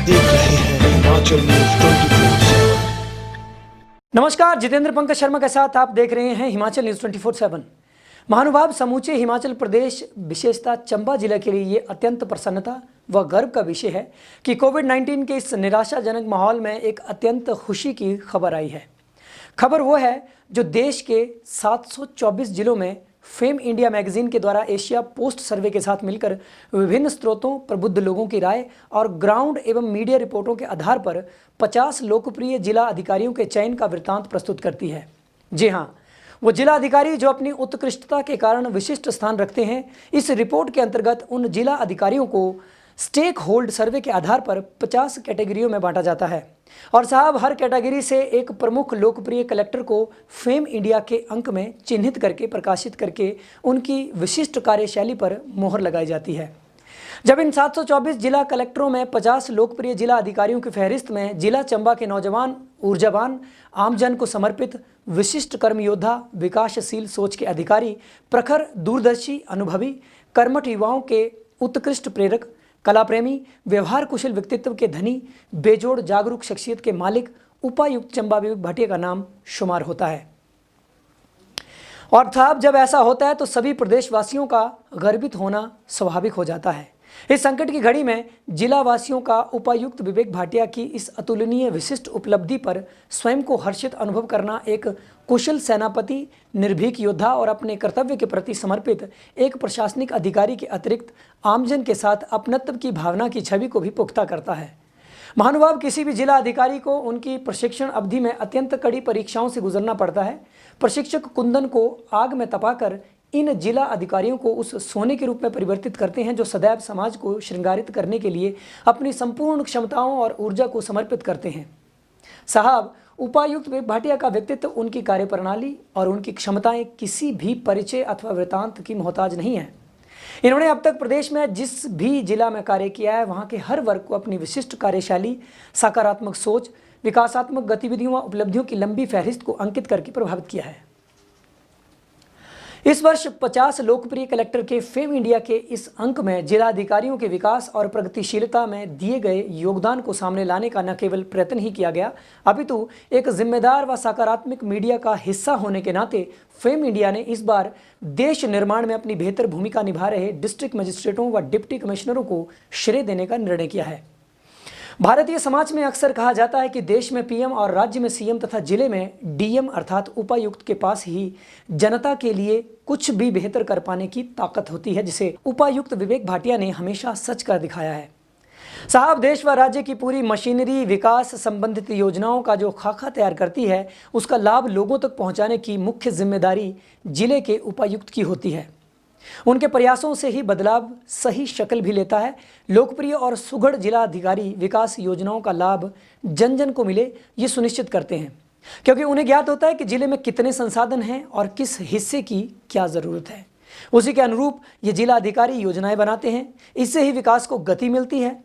देख रहे हैं हिमाचल न्यूज 24/7। नमस्कार, जितेंद्र पंकज शर्मा के साथ आप देख रहे हैं हिमाचल न्यूज 24/7। महानुभाव, समूचे हिमाचल प्रदेश विशेषता चंबा जिला के लिए ये अत्यंत प्रसन्नता व गर्व का विषय है कि कोविड-19 के इस निराशाजनक माहौल में एक अत्यंत खुशी की खबर आई है। खबर वो है जो देश के 724 जिलों में फेम इंडिया मैगजीन के द्वारा एशिया पोस्ट सर्वे के साथ मिलकर विभिन्न स्रोतों, प्रबुद्ध लोगों की राय और ग्राउंड एवं मीडिया रिपोर्टों के आधार पर 50 लोकप्रिय जिला अधिकारियों के चयन का वृत्तांत प्रस्तुत करती है। जी हाँ, वो जिला अधिकारी जो अपनी उत्कृष्टता के कारण विशिष्ट स्थान रखते हैं। इस रिपोर्ट के अंतर्गत उन जिला अधिकारियों को स्टेक होल्ड सर्वे के आधार पर 50 कैटेगरियों में बांटा जाता है और साहब, हर कैटेगरी से एक प्रमुख लोकप्रिय कलेक्टर को फेम इंडिया के अंक में चिन्हित करके प्रकाशित करके उनकी विशिष्ट कार्यशैली पर मोहर लगाई जाती है। जब इन 724 जिला कलेक्टरों में 50 लोकप्रिय जिला अधिकारियों की फहरिस्त में जिला चंबा के नौजवान, ऊर्जावान, आमजन को समर्पित, विशिष्ट कर्म योद्धा, विकासशील सोच के अधिकारी, प्रखर, दूरदर्शी, अनुभवी, कर्मठ युवाओं के उत्कृष्ट प्रेरक, कला प्रेमी, व्यवहार कुशल व्यक्तित्व के धनी, बेजोड़ जागरूक शख्सियत के मालिक उपायुक्त चंबा विवेक भाटिया का नाम शुमार होता है। और साहब, जब ऐसा होता है तो सभी प्रदेशवासियों का गर्वित होना स्वाभाविक हो जाता है। इस संकट की घड़ी में जिला वासियों का उपायुक्त विवेक भाटिया की इस अतुलनीय विशिष्ट उपलब्धि पर स्वयं को हर्षित अनुभव करना एक कुशल सेनापति, निर्भीक योद्धा और अपने कर्तव्य के प्रति समर्पित एक प्रशासनिक अधिकारी के अतिरिक्त आमजन के साथ अपनत्व की भावना की छवि को भी पुख्ता करता है। महानुभाव, किसी भी जिला अधिकारी को उनकी प्रशिक्षण अवधि में अत्यंत कड़ी परीक्षाओं से गुजरना पड़ता है। प्रशिक्षक कुंदन को आग में तपाकर इन जिला अधिकारियों को उस सोने के रूप में परिवर्तित करते हैं जो सदैव समाज को श्रृंगारित करने के लिए अपनी संपूर्ण क्षमताओं और ऊर्जा को समर्पित करते हैं। साहब, उपायुक्त विवेक भाटिया का व्यक्तित्व, उनकी कार्यप्रणाली और उनकी क्षमताएं किसी भी परिचय अथवा वृतांत की मोहताज नहीं है। इन्होंने अब तक प्रदेश में जिस भी जिला में कार्य किया है, वहाँ के हर वर्ग को अपनी विशिष्ट कार्यशैली, सकारात्मक सोच, विकासात्मक गतिविधियों व उपलब्धियों की लंबी फहरिस्त को अंकित करके प्रभावित किया है। इस वर्ष 50 लोकप्रिय कलेक्टर के फेम इंडिया के इस अंक में जिला अधिकारियों के विकास और प्रगतिशीलता में दिए गए योगदान को सामने लाने का न केवल प्रयत्न ही किया गया, अपितु एक जिम्मेदार व सकारात्मक मीडिया का हिस्सा होने के नाते फेम इंडिया ने इस बार देश निर्माण में अपनी बेहतर भूमिका निभा रहे डिस्ट्रिक्ट मजिस्ट्रेटों व डिप्टी कमिश्नरों को श्रेय देने का निर्णय किया है। भारतीय समाज में अक्सर कहा जाता है कि देश में पीएम और राज्य में सीएम तथा जिले में डीएम अर्थात उपायुक्त के पास ही जनता के लिए कुछ भी बेहतर कर पाने की ताकत होती है, जिसे उपायुक्त विवेक भाटिया ने हमेशा सच कर दिखाया है। साहब, देश व राज्य की पूरी मशीनरी विकास संबंधित योजनाओं का जो खाका तैयार करती है, उसका लाभ लोगों तक पहुंचाने की मुख्य जिम्मेदारी जिले के उपायुक्त की होती है। उनके प्रयासों से ही बदलाव सही शक्ल भी लेता है। लोकप्रिय और सुघड़ जिला अधिकारी विकास योजनाओं का लाभ जन जन को मिले, ये सुनिश्चित करते हैं, क्योंकि उन्हें ज्ञात होता है कि जिले में कितने संसाधन हैं और किस हिस्से की क्या ज़रूरत है। उसी के अनुरूप ये जिला अधिकारी योजनाएं बनाते हैं। इससे ही विकास को गति मिलती है।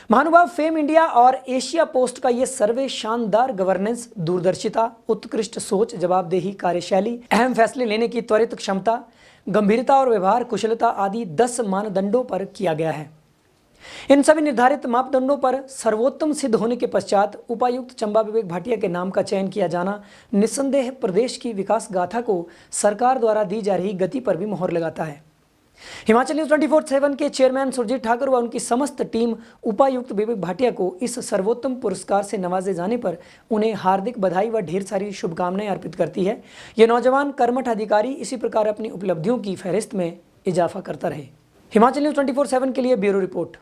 महानुभाव, फेम इंडिया और एशिया पोस्ट का ये सर्वे शानदार गवर्नेंस, दूरदर्शिता, उत्कृष्ट सोच, जवाबदेही, कार्यशैली, अहम फैसले लेने की त्वरित क्षमता, गंभीरता और व्यवहार कुशलता आदि 10 मानदंडों पर किया गया है। इन सभी निर्धारित मापदंडों पर सर्वोत्तम सिद्ध होने के पश्चात उपायुक्त चंबा विवेक भाटिया के नाम का चयन किया जाना निस्संदेह प्रदेश की विकास गाथा को सरकार द्वारा दी जा रही गति पर भी मोहर लगाता है। हिमाचल न्यूज 24/7 के चेयरमैन सुरजीत ठाकुर व उनकी समस्त टीम उपायुक्त विवेक भाटिया को इस सर्वोत्तम पुरस्कार से नवाजे जाने पर उन्हें हार्दिक बधाई व ढेर सारी शुभकामनाएं अर्पित करती है। ये नौजवान कर्मठ अधिकारी इसी प्रकार अपनी उपलब्धियों की फहरिस्त में इजाफा करता रहे। हिमाचल न्यूज 24/7 के लिए ब्यूरो रिपोर्ट।